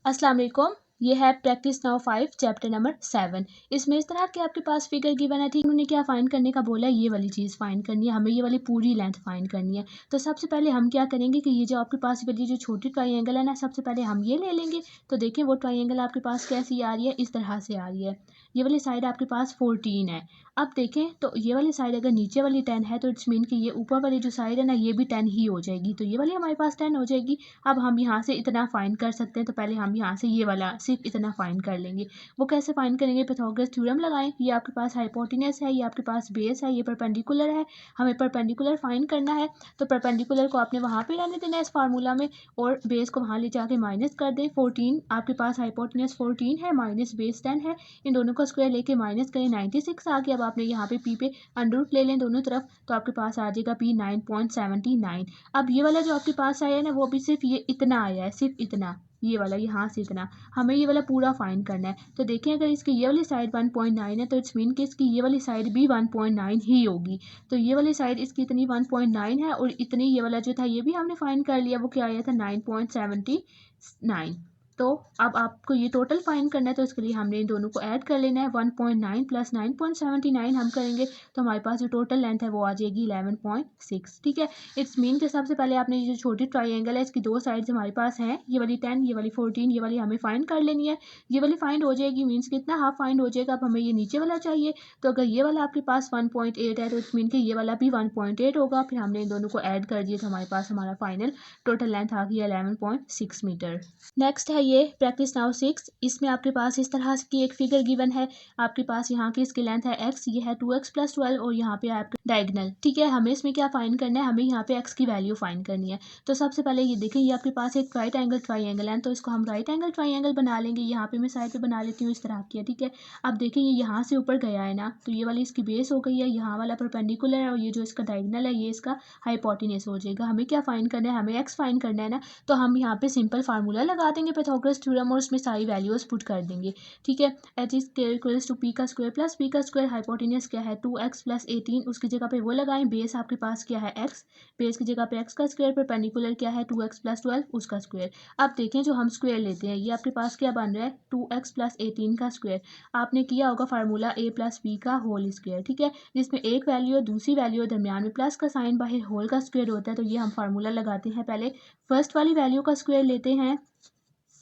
अस्सलाम वालेकुम। ये है प्रैक्टिस नाउ 5 चैप्टर नंबर 7। इसमें इस तरह के आपके पास फिगर गिवन है, ठीक। उन्होंने क्या फाइंड करने का बोला है, ये वाली चीज़ फाइंड करनी है हमें, ये वाली पूरी लेंथ फाइंड करनी है। तो सबसे पहले हम क्या करेंगे कि ये जो आपके पास वाली जो छोटी ट्राइंगल है ना, सबसे पहले हम ये ले लेंगे। तो देखें वो ट्राइंगल आपके पास कैसी आ रही है, इस तरह से आ रही है। ये वाली साइड आपके पास 14 है। अब देखें तो ये वाली साइड अगर नीचे वाली 10 है तो इट्स मीन कि ये ऊपर वाली जो साइड है ना, ये भी 10 ही हो जाएगी। तो ये वाली हमारे पास 10 हो जाएगी। अब हम यहाँ से इतना फाइंड कर सकते हैं। तो पहले हम यहाँ से ये वाला सिर्फ इतना फाइंड कर लेंगे। वो कैसे फाइंड करेंगे, पाइथागोरस थ्योरम लगाएं। ये आपके पास हाइपोटेनस है, ये आपके पास बेस है, ये परपेंडिकुलर है। हमें परपेंडिकुलर फाइंड करना है। तो परपेंडिकुलर को आपने वहाँ पे रहने देना है इस फार्मूला में, और बेस को वहाँ ले जाके माइनस कर दें। 14 आपके पास हाइपोटेनस 14 है, माइनस बेस 10 है। इन दोनों का स्क्वायर लेके माइनस करें, 96 आ गया। अब आपने यहाँ पे पी पे अंडर रूट ले लें दोनों तरफ, तो आपके पास आ जाएगा पी 9.79। अब ये वाला जो आपके पास आया है ना, वो भी सिर्फ ये इतना आया है, सिर्फ इतना, ये वाला यहाँ से इतना। हमें ये वाला पूरा फाइंड करना है। तो देखें अगर इसकी ये वाली साइड 1.9 है तो इट्स मीन कि इसकी ये वाली साइड भी 1.9 ही होगी। तो ये वाली साइड इसकी इतनी 1.9 है, और इतनी ये वाला जो था ये भी हमने फाइंड कर लिया। वो क्या आया था, 9.79। तो अब आपको ये टोटल फाइंड करना है, तो इसके लिए हमने इन दोनों को ऐड कर लेना है। 1.9 प्लस 9.79 हम करेंगे तो हमारे पास जो टोटल लेंथ है वो आ जाएगी 11.6। ठीक है। इट्स मीन के सबसे पहले आपने ये जो छोटी ट्राइंगल है इसकी दो साइड्स हमारे पास हैं, ये वाली 10, ये वाली 14, ये वाली हमें फाइंड कर लेनी है। ये वाली फाइंड हो जाएगी, मीन्स कितना हाफ फाइंड हो जाएगा। अब हमें ये नीचे वाला चाहिए। तो अगर ये वाला आपके पास 1.8 है तो इट्स मीन कि ये वाला भी 1.8 होगा। फिर हमने इन दोनों को ऐड कर दिया तो हमारे पास हमारा फाइनल टोटल लेंथ आ गई 11.6 मीटर। नेक्स्ट है ये प्रैक्टिस नाउ 6। इसमें आपके पास इस तरह की एक फिगर गिवन है। आपके पास यहाँ की इसकी लेंथ है x, ये है 2x + 12, और यहाँ पे आपका डायगोनल। ठीक है। हमें इसमें क्या फाइंड करना है, हमें यहाँ पे x की वैल्यू फाइंड करनी है। तो सबसे पहले ये देखें, ये आपके पास एक राइट एंगल ट्राइंगल है, तो इसको हम राइट एंगल ट्राइंगल बना लेंगे। यहाँ पे मैं साइड पे बना लेती हूँ इस तरह की है। ठीक है। अब देखें ये यहाँ से ऊपर गया है ना, तो ये वाली इसकी बेस हो गई है, यहाँ वाला परपेंडिकुलर है, और ये जो इसका डायगोनल है ये इसका हाइपोटेनस हो जाएगा। हमें क्या फाइंड करना है, हमें x फाइंड करना है ना। तो हम यहाँ पे सिंपल फार्मूला लगा देंगे पाइथागोरस थ्योरम, और उसमें सारी वैल्यूज पुट कर देंगे। ठीक है। H is equals to P का स्क्वायर प्लस बी का स्क्वायर। हाइपोटेनस क्या है, 2x + 18, उसकी जगह पे वो लगाएं। बेस आपके पास क्या है, x, बेस की जगह पे x का स्क्वायर। परपेंडिकुलर क्या है, 2x + 12, उसका स्क्वायर। अब देखें जो हम स्क्वायर लेते हैं, ये आपके पास क्या बन रहा है, 2x + 18 का स्क्वायर। आपने किया होगा फार्मूला a + b का होल स्क्वायर। ठीक है। जिसमें एक वैल्यू और दूसरी वैल्यू दरमियान में प्लस का साइन, बाहर होल का स्क्वायर होता है। तो ये हम फार्मूला लगाते हैं, पहले फर्स्ट वाली वैल्यू का स्क्वायर लेते हैं,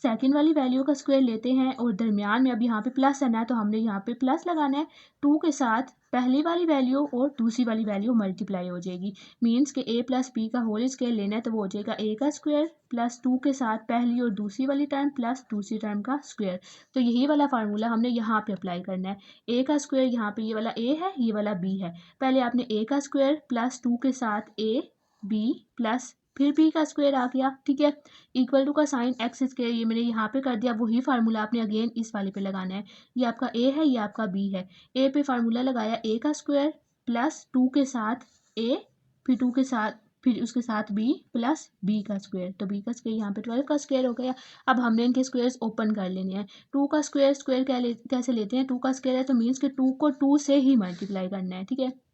सेकंड वाली वैल्यू का स्क्वायर लेते हैं, और दरमियान में अब यहाँ पे प्लस आना है तो हमने यहाँ पे प्लस लगाना है। 2 के साथ पहली वाली वैल्यू और दूसरी वाली वैल्यू मल्टीप्लाई हो जाएगी। मीन्स के a + b का होल स्क्वायर लेना है, तो वो हो जाएगा a का स्क्वायर प्लस 2 के साथ पहली और दूसरी वाली टर्म प्लस दूसरी टर्म का स्क्वायर। तो यही वाला फार्मूला हमने यहाँ पे अप्लाई करना है। a का स्क्वायर यहाँ पे ये वाला a है, ये वाला b है। पहले आपने a का स्क्वायर प्लस 2 के साथ a b प्लस फिर b का स्क्वायर आ गया। ठीक है। इक्वल टू का साइन x स्क्वायर, ये मैंने यहाँ पे कर दिया। वही फार्मूला आपने अगेन इस वाले पे लगाना है। ये आपका a है, ये आपका b है। a पे फार्मूला लगाया, a का स्क्वायर प्लस 2 के साथ a, फिर 2 के साथ फिर उसके साथ b प्लस b का स्क्वायर। तो b का स्क्वायर यहाँ पे 12 का स्क्वायर हो गया। अब हमने इनके स्क्वायर्स ओपन कर लेने हैं। 2 का स्क्वायर कैसे लेते हैं, 2 का स्क्वायर है तो मीन्स के 2 को 2 से ही मल्टीप्लाई करना है। ठीक है।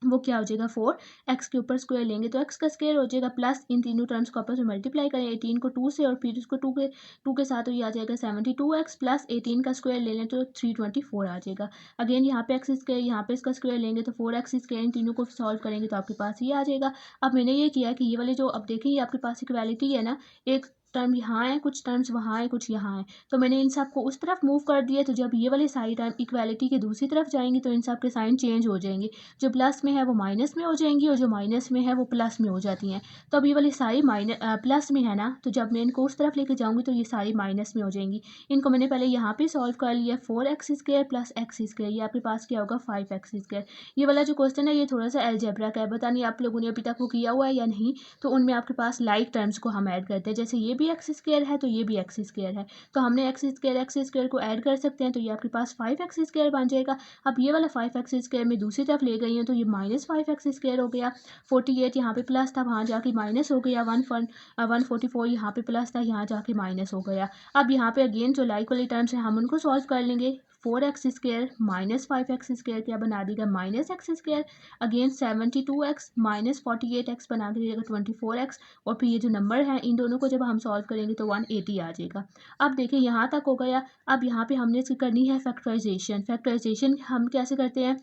वो क्या हो जाएगा, 4, x के ऊपर स्क्वायर लेंगे तो x का स्क्वायर हो जाएगा, प्लस इन तीनों टर्म्स को आपस में मल्टीप्लाई करें। 18 को 2 से और फिर उसको 2 के साथ, तो ये आ जाएगा 72x प्लस 18 का स्क्वायर ले लें तो 324 आ जाएगा। अगेन यहाँ पे x स्क्वायर, यहाँ पे इसका स्क्वायर लेंगे तो 4x स्क्वायर। इन तीनों को सॉल्व करेंगे तो आपके पास ये आ जाएगा। अब मैंने ये किया कि ये वाले जो, अब देखिए ये आपके पास इक्वालिटी है ना, एक टर्म यहाँ है, कुछ टर्म्स वहाँ है, कुछ यहाँ है, तो मैंने इन सब को उस तरफ मूव कर दिया। तो जब ये वाली सारी टर्म इक्वालिटी के दूसरी तरफ जाएंगी तो इन सब के साइन चेंज हो जाएंगे। जो प्लस में है वो माइनस में हो जाएंगी, और जो माइनस में है वो प्लस में हो जाती हैं। तो अब ये वाली सारी प्लस में है ना, तो जब मैं इनको उस तरफ लेके जाऊंगी तो ये सारी माइनस में हो जाएंगी। इनको मैंने पहले यहाँ पे सॉल्व कर लिया, 4x square plus x square, ये आपके पास क्या होगा, 5x स्क्वायर। ये वाला जो क्वेश्चन है ये थोड़ा सा अलजेब्रा का है, पता नहीं आप लोगों ने अभी तक वो किया हुआ है या नहीं। तो उनमें आपके पास लाइक टर्म्स को हम ऐड करते हैं, जैसे ये भी x स्क्वायर है तो ये भी x स्क्वायर है, तो हमने x स्क्वायर को ऐड कर सकते हैं। तो ये आपके पास 5x स्क्वायर बन जाएगा। अब ये वाला 5x स्क्वायर में दूसरी तरफ ले गई है तो ये -5x स्क्वायर हो गया। 48 यहाँ पे प्लस था, वहाँ जाके माइनस हो गया। 144 यहाँ पे प्लस था, यहाँ जाके माइनस हो गया। अब यहाँ पे अगेन जो लाइक वाली टर्म्स है हम उनको सॉल्व कर लेंगे। 4x² माइनस 5x² क्या बना देगा -x², again 72x minus 48x बना देगा 24x, और फिर ये जो नंबर है इन दोनों को जब हम सॉल्व करेंगे तो 180 आ जाएगा। अब देखिए यहाँ तक हो गया। अब यहाँ पे हमने इसकी करनी है फैक्टराइजेशन। फैक्टराइजेशन हम कैसे करते हैं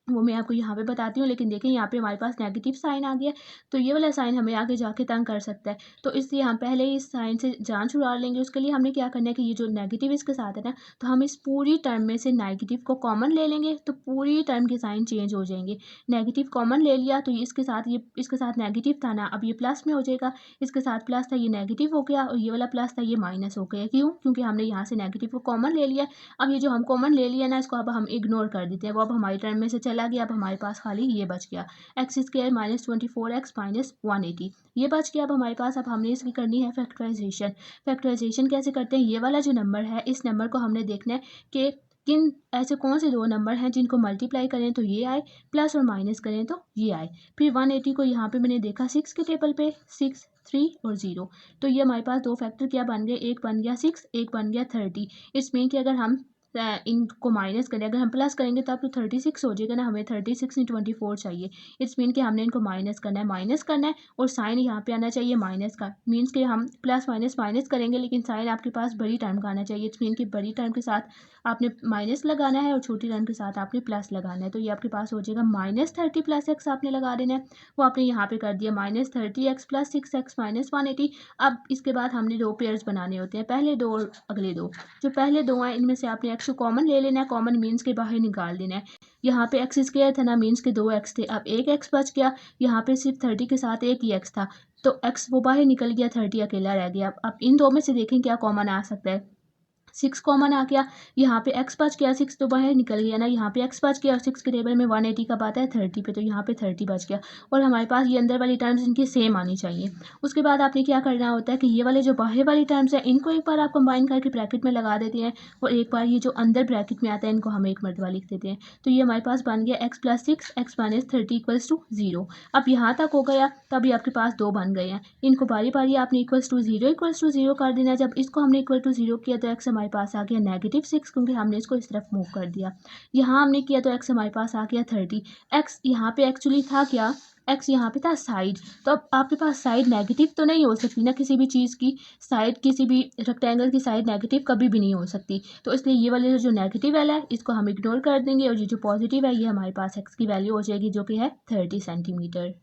वो मैं आपको यहाँ पे बताती हूँ, लेकिन देखिए यहाँ पे हमारे पास नेगेटिव साइन आ गया, तो ये वाला साइन हमें आगे जाके तंग कर सकता है, तो इसलिए हम पहले इस साइन से जान छुड़ा लेंगे। उसके लिए हमने क्या करना है कि ये जो नेगेटिव इसके साथ है ना, तो हम इस पूरी टर्म में से नेगेटिव को कॉमन ले लेंगे, तो पूरी टर्म के साइन चेंज हो जाएंगे। नेगेटिव कॉमन ले लिया तो इसके साथ नेगेटिव था ना, अब ये प्लस में हो जाएगा, इसके साथ प्लस था ये नेगेटिव हो गया, और ये वाला प्लस था ये माइनस हो गया। क्यों? क्योंकि हमने यहाँ से नेगेटिव को कॉमन ले लिया। अब ये जो हम कॉमन ले लिया ना, इसको अब हम इग्नोर कर देते हैं, वो अब हमारी टर्म में से चला गया। अब हमारे पास खाली ये बच गया x² माइनस 24x माइनस 180 ये बच गया अब हमारे पास। अब हमने इसकी करनी है फैक्टराइजेशन। फैक्टराइजेशन कैसे करते हैं, ये वाला जो नंबर है इस नंबर को हमने देखना है कि किन ऐसे कौन से दो नंबर हैं जिनको मल्टीप्लाई करें तो ये आए, प्लस और माइनस करें तो ये आए। फिर 180 को यहाँ पे मैंने देखा 6 के टेबल पे, 6, 3 और 0, तो ये हमारे पास दो फैक्टर क्या बन गए, एक बन गया 6, एक बन गया 30। इट्स मीन कि अगर हम इनको माइनस करें, अगर हम प्लस करेंगे तब तो 36 हो जाएगा ना, हमें 36 नहीं 24 चाहिए। इट्स मीन कि हमने इनको माइनस करना है और साइन यहाँ पे आना चाहिए माइनस का। मीन्स कि हम प्लस माइनस माइनस करेंगे, लेकिन साइन आपके पास बड़ी टर्म का आना चाहिए। इट्स मीन कि बड़ी टर्म के साथ आपने माइनस लगाना है और छोटी टर्म के साथ आपने प्लस लगाना है। तो ये आपके पास हो जाएगा -30 प्लस x आपने लगा देना है, वो आपने यहाँ पे कर दिया -30x प्लस 6x माइनस 180। अब इसके बाद हमने दो पेयर्स बनाने होते हैं, पहले दो और अगले दो। जो पहले दो हैं इनमें से आपने x को कॉमन ले लेना है, कॉमन मीन्स के बाहर निकाल देना है। यहाँ पे x² था ना, मीन्स के 2x थे, अब एक x बच गया। यहाँ पे सिर्फ 30 के साथ एक ही x था, तो x वो बाहर निकल गया, 30 अकेला रह गया। अब इन दो में से देखें क्या कॉमन आ सकता है, 6 कॉमन आ गया। यहाँ पे x बच गया, 6 तो बाहर निकल गया ना, यहाँ पे x बच गया और 6 के टेबल में 180 कब आता है 30 पे, तो यहाँ पे 30 बच गया। और हमारे पास ये अंदर वाली टर्म्स इनकी सेम आनी चाहिए। उसके बाद आपने क्या करना होता है कि ये वाले जो बाहर वाली टर्म्स हैं इनको एक बार आप कंबाइन करके ब्रैकेट में लगा देते हैं, और एक बार ये जो अंदर ब्रैकेट में आता है इनको हम एक मरतबा लिख देते हैं। तो ये हमारे पास बन गया x + 6 x minus 30 equals to 0। अब यहाँ तक हो गया, तभी आपके पास दो बन गए हैं। इनको बारी बारी आपने इक्वल्स टू 0 कर देना। जब इसको हमने इक्वल टू 0 किया तो x हमारे पास आ गया -6, क्योंकि हमने इसको इस तरफ मूव कर दिया। यहाँ हमने किया तो x हमारे पास आ गया 30। x यहाँ पे एक्चुअली था क्या, x यहाँ पे था साइड, तो अब आपके पास साइड नेगेटिव तो नहीं हो सकती ना, किसी भी चीज़ की साइड, किसी भी रेक्टेंगल की साइड नेगेटिव कभी भी नहीं हो सकती। तो इसलिए ये वाले जो नेगेटिव वाला है इसको हम इग्नोर कर देंगे, और ये जो पॉजिटिव है ये हमारे पास x की वैल्यू हो जाएगी जो कि है 30 सेंटीमीटर।